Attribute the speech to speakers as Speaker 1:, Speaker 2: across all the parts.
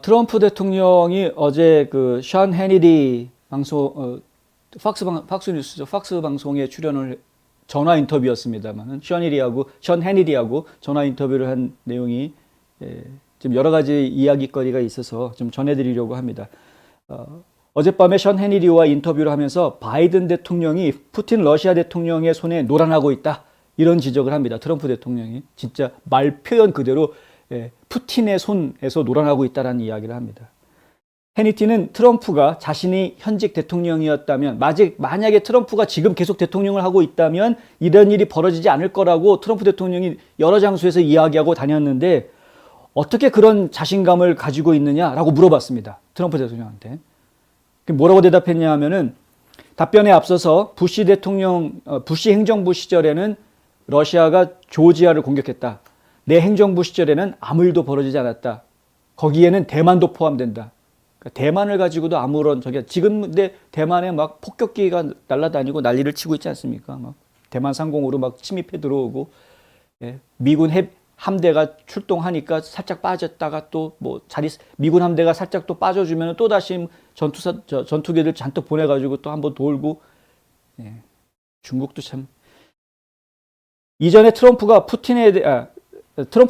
Speaker 1: 트럼프 대통령이 어제 그 션 해니리 방송, 팍스 뉴스죠. 팍스 방송에 출연을 전화 인터뷰였습니다만은 션 해니리하고 전화 인터뷰를 한 내용이 좀 여러 가지 이야기거리가 있어서 좀 전해드리려고 합니다. 어젯밤에 션 해니리와 인터뷰를 하면서 바이든 대통령이 푸틴 러시아 대통령의 손에 노란하고 있다. 이런 지적을 합니다. 트럼프 대통령이 진짜 말 표현 그대로 푸틴의 손에서 놀아나고 있다는 이야기를 합니다. 해니티는 트럼프가 자신이 현직 대통령이었다면, 만약에 트럼프가 지금 계속 대통령을 하고 있다면 이런 일이 벌어지지 않을 거라고 트럼프 대통령이 여러 장소에서 이야기하고 다녔는데 어떻게 그런 자신감을 가지고 있느냐라고 물어봤습니다. 트럼프 대통령한테. 뭐라고 대답했냐 하면은 답변에 앞서서 부시 행정부 시절에는 러시아가 조지아를 공격했다. 내 행정부 시절에는 아무 일도 벌어지지 않았다. 거기에는 대만도 포함된다. 그러니까 대만을 가지고도 아무런 지금 근데 대만에 막 폭격기가 날아다니고 난리를 치고 있지 않습니까? 막 대만 상공으로 막 침입해 들어오고 미군 함대가 출동하니까 살짝 빠졌다가 또 미군 함대가 살짝 또 빠져주면 또 다시 전투기들 잔뜩 보내가지고 또 한번 돌고 중국도 참 이전에 트럼프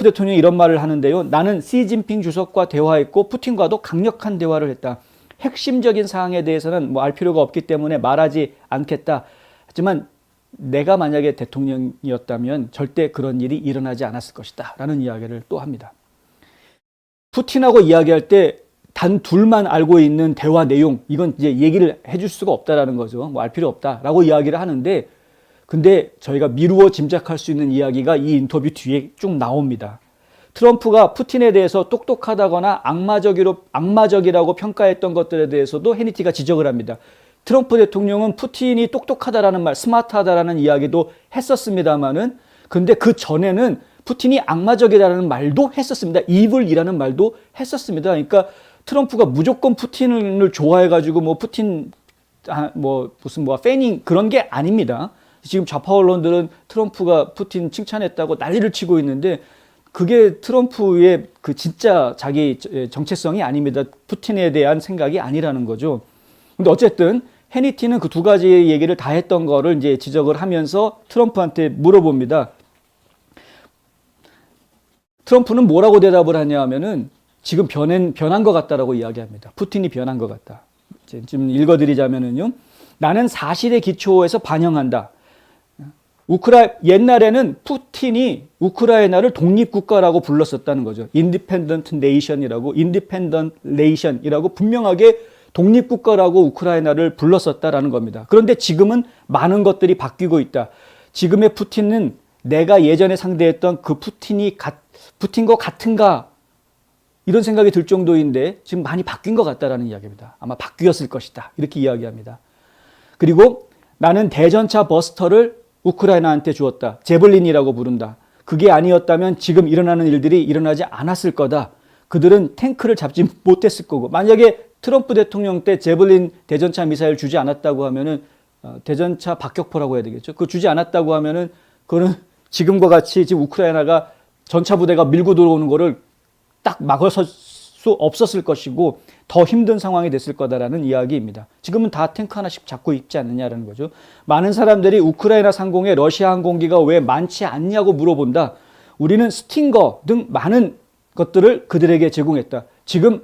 Speaker 1: 대통령이 이런 말을 하는데요. 나는 시진핑 주석과 대화했고 푸틴과도 강력한 대화를 했다. 핵심적인 사항에 대해서는 알 필요가 없기 때문에 말하지 않겠다. 하지만 내가 만약에 대통령이었다면 절대 그런 일이 일어나지 않았을 것이다. 라는 이야기를 또 합니다. 푸틴하고 이야기할 때 단 둘만 알고 있는 대화 내용, 이건 이제 얘기를 해줄 수가 없다라는 거죠. 알 필요 없다라고 이야기를 하는데 근데 저희가 미루어 짐작할 수 있는 이야기가 이 인터뷰 뒤에 쭉 나옵니다. 트럼프가 푸틴에 대해서 똑똑하다거나 악마적이라고 평가했던 것들에 대해서도 해니티가 지적을 합니다. 트럼프 대통령은 푸틴이 똑똑하다라는 말, 스마트하다라는 이야기도 했었습니다만은 근데 그 전에는 푸틴이 악마적이라는 말도 했었습니다. 이블이라는 말도 했었습니다. 그러니까 트럼프가 무조건 푸틴을 좋아해가지고 푸틴 팬이 그런 게 아닙니다. 지금 좌파 언론들은 트럼프가 푸틴 칭찬했다고 난리를 치고 있는데 그게 트럼프의 그 진짜 자기 정체성이 아닙니다. 푸틴에 대한 생각이 아니라는 거죠. 근데 어쨌든 해니티는 그 두 가지 얘기를 다 했던 거를 이제 지적을 하면서 트럼프한테 물어봅니다. 트럼프는 뭐라고 대답을 하냐 하면은 지금 변한 것 같다라고 이야기합니다. 푸틴이 변한 것 같다. 지금 읽어드리자면은요. 나는 사실의 기초에서 반영한다. 옛날에는 푸틴이 우크라이나를 독립국가라고 불렀었다는 거죠. Independent Nation이라고 분명하게 독립국가라고 우크라이나를 불렀었다라는 겁니다. 그런데 지금은 많은 것들이 바뀌고 있다. 지금의 푸틴은 내가 예전에 상대했던 그 푸틴과 같은가 이런 생각이 들 정도인데 지금 많이 바뀐 것 같다라는 이야기입니다. 아마 바뀌었을 것이다. 이렇게 이야기합니다. 그리고 나는 대전차 버스터를 우크라이나한테 주었다. 제블린이라고 부른다. 그게 아니었다면 지금 일어나는 일들이 일어나지 않았을 거다. 그들은 탱크를 잡지 못했을 거고 만약에 트럼프 대통령 때 제블린 대전차 미사일 주지 않았다고 하면은 대전차 박격포라고 해야 되겠죠. 그거 주지 않았다고 하면은 그거는 지금과 같이 지금 우크라이나가 전차 부대가 밀고 들어오는 거를 딱 막아설 수 없었을 것이고 더 힘든 상황이 됐을 거다라는 이야기입니다. 지금은 다 탱크 하나씩 잡고 있지 않느냐라는 거죠. 많은 사람들이 우크라이나 상공에 러시아 항공기가 왜 많지 않냐고 물어본다. 우리는 스팅거 등 많은 것들을 그들에게 제공했다. 지금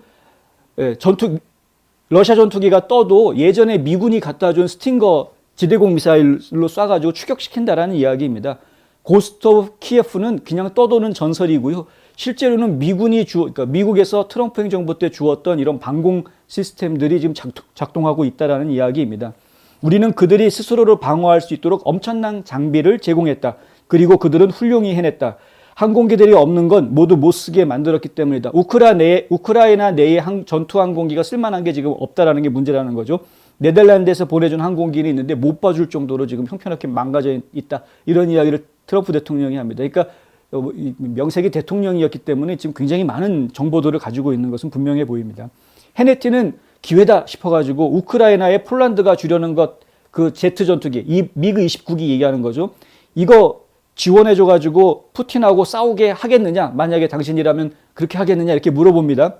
Speaker 1: 러시아 전투기가 떠도 예전에 미군이 갖다 준 스팅거 지대공 미사일로 쏴가지고 추격시킨다라는 이야기입니다. 고스트 오브 키예프는 그냥 떠도는 전설이고요. 실제로는 그러니까 미국에서 트럼프 행정부 때 주었던 이런 방공 시스템들이 지금 작동하고 있다는 이야기입니다. 우리는 그들이 스스로를 방어할 수 있도록 엄청난 장비를 제공했다. 그리고 그들은 훌륭히 해냈다. 항공기들이 없는 건 모두 못 쓰게 만들었기 때문이다. 우크라이나 내에 전투 항공기가 쓸만한 게 지금 없다라는 게 문제라는 거죠. 네덜란드에서 보내준 항공기는 있는데 못 봐줄 정도로 지금 형편없게 망가져 있다. 이런 이야기를 트럼프 대통령이 합니다. 그러니까 명색이 대통령이었기 때문에 지금 굉장히 많은 정보들을 가지고 있는 것은 분명해 보입니다. 해네티는 기회다 싶어가지고 우크라이나에 폴란드가 주려는 그 제트 전투기, 이 미그 29기 얘기하는 거죠. 이거 지원해줘가지고 푸틴하고 싸우게 하겠느냐? 만약에 당신이라면 그렇게 하겠느냐? 이렇게 물어봅니다.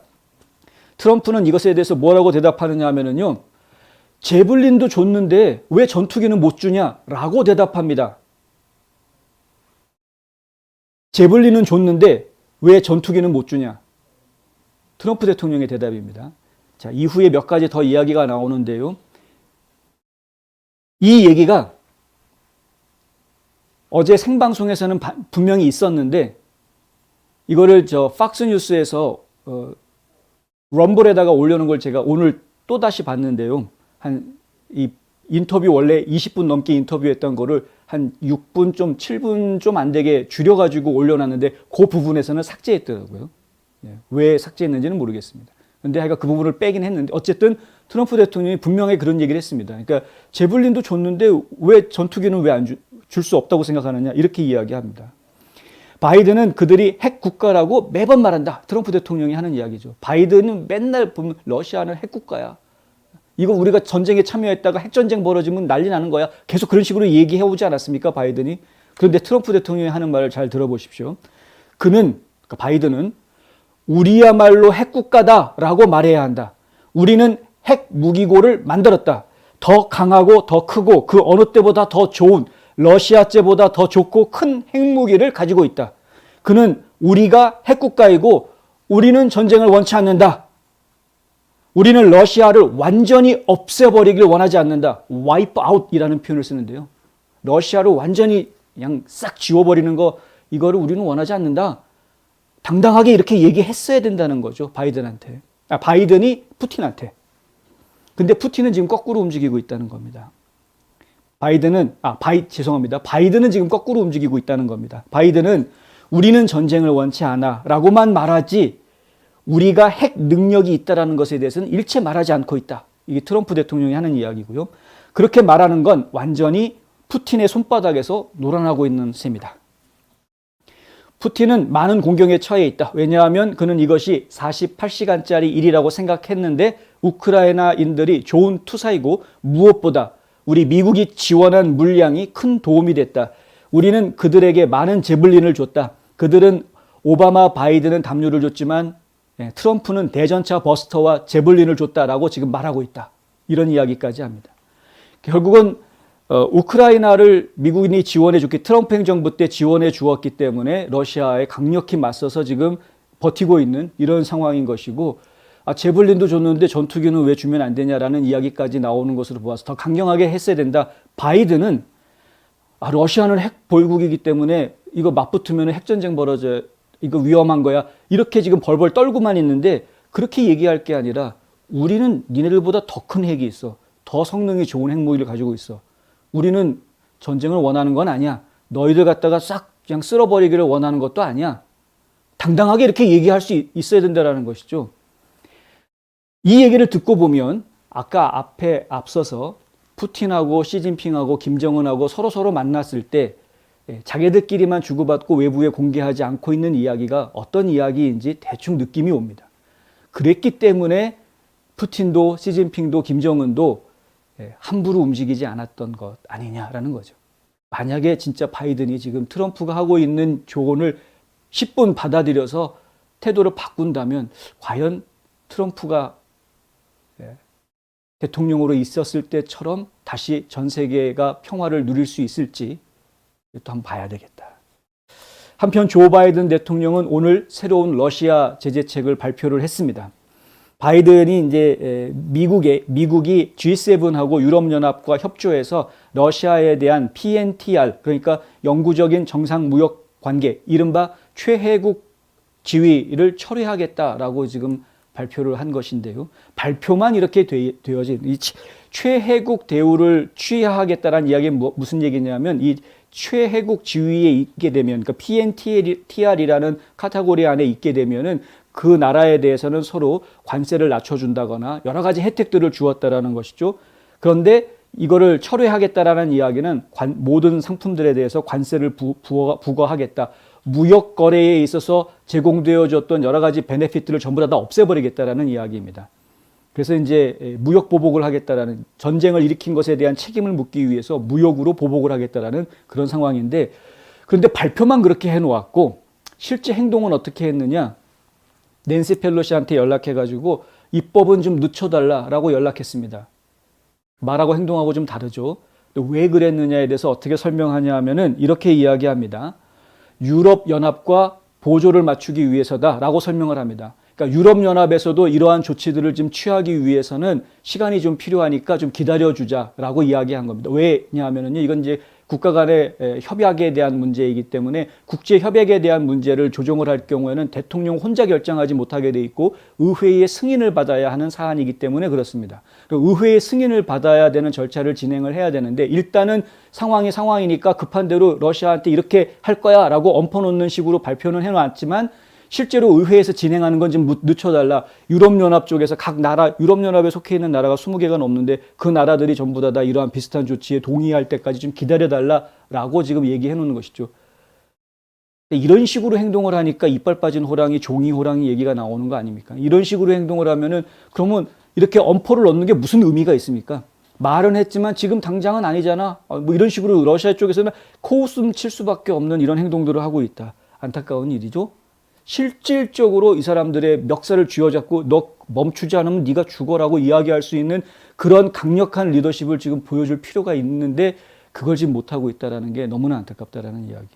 Speaker 1: 트럼프는 이것에 대해서 뭐라고 대답하느냐 하면은요. 제블린도 줬는데 왜 전투기는 못 주냐라고 대답합니다. 제블린은 줬는데 왜 전투기는 못 주냐? 트럼프 대통령의 대답입니다. 자, 이후에 몇 가지 더 이야기가 나오는데요. 이 얘기가 어제 생방송에서는 분명히 있었는데 이거를 팍스뉴스에서 럼블에다가 올려놓은 걸 제가 오늘 또 다시 봤는데요. 이 인터뷰 원래 20분 넘게 인터뷰했던 거를 한 6분 좀 7분 좀 안 되게 줄여가지고 올려놨는데 그 부분에서는 삭제했더라고요. 왜 삭제했는지는 모르겠습니다. 근데 하여간 그 부분을 빼긴 했는데 어쨌든 트럼프 대통령이 분명히 그런 얘기를 했습니다. 그러니까 제블린도 줬는데 왜 전투기는 왜 안 줄 수 없다고 생각하느냐 이렇게 이야기합니다. 바이든은 그들이 핵 국가라고 매번 말한다. 트럼프 대통령이 하는 이야기죠. 바이든은 맨날 보면 러시아는 핵 국가야. 이거 우리가 전쟁에 참여했다가 핵전쟁 벌어지면 난리 나는 거야. 계속 그런 식으로 얘기해오지 않았습니까? 바이든이. 그런데 트럼프 대통령이 하는 말을 잘 들어보십시오. 그러니까 바이든은 우리야말로 핵 국가다라고 말해야 한다. 우리는 핵 무기고를 만들었다. 더 강하고 더 크고 그 어느 때보다 더 좋은 러시아제보다 더 좋고 큰 핵무기를 가지고 있다. 그는 우리가 핵국가이고 우리는 전쟁을 원치 않는다. 우리는 러시아를 완전히 없애버리길 원하지 않는다. wipe out이라는 표현을 쓰는데요. 러시아를 완전히 그냥 싹 지워버리는 거 이거를 우리는 원하지 않는다. 당당하게 이렇게 얘기했어야 된다는 거죠. 바이든한테. 바이든이 푸틴한테. 근데 푸틴은 지금 거꾸로 움직이고 있다는 겁니다. 바이든은 지금 거꾸로 움직이고 있다는 겁니다. 바이든은 우리는 전쟁을 원치 않아 라고만 말하지 우리가 핵 능력이 있다는 것에 대해서는 일체 말하지 않고 있다. 이게 트럼프 대통령이 하는 이야기고요. 그렇게 말하는 건 완전히 푸틴의 손바닥에서 놀아나고 있는 셈이다. 푸틴은 많은 공경에 처해 있다. 왜냐하면 그는 이것이 48시간짜리 일이라고 생각했는데 우크라이나인들이 좋은 투사이고 무엇보다 우리 미국이 지원한 물량이 큰 도움이 됐다. 우리는 그들에게 많은 제블린을 줬다. 그들은 오바마, 바이든은 담요를 줬지만 트럼프는 대전차 버스터와 제블린을 줬다라고 지금 말하고 있다. 이런 이야기까지 합니다. 결국은 우크라이나를 미국인이 지원해 줬기 트럼프 행정부 때 지원해 주었기 때문에 러시아에 강력히 맞서서 지금 버티고 있는 이런 상황인 것이고 제블린도 줬는데 전투기는 왜 주면 안 되냐라는 이야기까지 나오는 것으로 보아서 더 강경하게 했어야 된다. 바이든은 러시아는 핵 보유국이기 때문에 이거 맞붙으면 핵전쟁 벌어져 이거 위험한 거야. 이렇게 지금 벌벌 떨고만 있는데 그렇게 얘기할 게 아니라 우리는 니네들보다 더 큰 핵이 있어. 더 성능이 좋은 핵무기를 가지고 있어. 우리는 전쟁을 원하는 건 아니야. 너희들 갖다가 싹 그냥 쓸어버리기를 원하는 것도 아니야. 당당하게 이렇게 얘기할 수 있어야 된다는 것이죠. 이 얘기를 듣고 보면 아까 앞서서 푸틴하고 시진핑하고 김정은하고 서로 만났을 때 자기들끼리만 주고받고 외부에 공개하지 않고 있는 이야기가 어떤 이야기인지 대충 느낌이 옵니다. 그랬기 때문에 푸틴도 시진핑도 김정은도 함부로 움직이지 않았던 것 아니냐라는 거죠. 만약에 진짜 바이든이 지금 트럼프가 하고 있는 조언을 10분 받아들여서 태도를 바꾼다면 과연 트럼프가 대통령으로 있었을 때처럼 다시 전 세계가 평화를 누릴 수 있을지 또 한번 봐야 되겠다. 한편 조 바이든 대통령은 오늘 새로운 러시아 제재책을 발표를 했습니다. 바이든이 이제 미국이 G7하고 유럽연합과 협조해서 러시아에 대한 PNTR, 그러니까 영구적인 정상 무역 관계, 이른바 최혜국 지위를 철회하겠다라고 지금 발표를 한 것인데요. 발표만 이렇게 되어진 이 최혜국 대우를 취하하겠다라는 이야기는 무슨 얘기냐면 이 최혜국 지위에 있게 되면 그러니까 PNTR이라는 카테고리 안에 있게 되면은 그 나라에 대해서는 서로 관세를 낮춰준다거나 여러 가지 혜택들을 주었다라는 것이죠. 그런데 이거를 철회하겠다라는 이야기는 모든 상품들에 대해서 관세를 부과하겠다. 무역 거래에 있어서 제공되어졌던 여러 가지 베네핏들을 전부 다 없애버리겠다라는 이야기입니다. 그래서 이제 무역 보복을 하겠다라는 전쟁을 일으킨 것에 대한 책임을 묻기 위해서 무역으로 보복을 하겠다라는 그런 상황인데 그런데 발표만 그렇게 해놓았고 실제 행동은 어떻게 했느냐? 낸시 펠로시한테 연락해가지고 입법은 좀 늦춰달라라고 연락했습니다. 말하고 행동하고 좀 다르죠. 왜 그랬느냐에 대해서 어떻게 설명하냐 하면은 이렇게 이야기합니다. 유럽연합과 보조를 맞추기 위해서다라고 설명을 합니다. 그러니까 유럽연합에서도 이러한 조치들을 좀 취하기 위해서는 시간이 좀 필요하니까 좀 기다려주자라고 이야기한 겁니다. 왜냐하면은 이건 이제 국가 간의 협약에 대한 문제이기 때문에 국제 협약에 대한 문제를 조정을 할 경우에는 대통령 혼자 결정하지 못하게 돼 있고 의회의 승인을 받아야 하는 사안이기 때문에 그렇습니다. 의회의 승인을 받아야 되는 절차를 진행을 해야 되는데 일단은 상황이 상황이니까 급한 대로 러시아한테 이렇게 할 거야라고 엎어놓는 식으로 발표는 해놨지만 실제로 의회에서 진행하는 건 좀 늦춰달라. 유럽연합 쪽에서 각 나라, 유럽연합에 속해 있는 나라가 20개가 넘는데 그 나라들이 전부 다 이러한 비슷한 조치에 동의할 때까지 좀 기다려달라라고 지금 얘기해 놓는 것이죠. 이런 식으로 행동을 하니까 이빨 빠진 호랑이, 종이 호랑이 얘기가 나오는 거 아닙니까? 이런 식으로 행동을 하면은 그러면 이렇게 엄포를 넣는 게 무슨 의미가 있습니까? 말은 했지만 지금 당장은 아니잖아. 뭐 이런 식으로 러시아 쪽에서는 코웃음 칠 수밖에 없는 이런 행동들을 하고 있다. 안타까운 일이죠. 실질적으로 이 사람들의 멱살을 쥐어잡고 너 멈추지 않으면 네가 죽어라고 이야기할 수 있는 그런 강력한 리더십을 지금 보여줄 필요가 있는데 그걸 지금 못하고 있다는 게 너무나 안타깝다라는 이야기.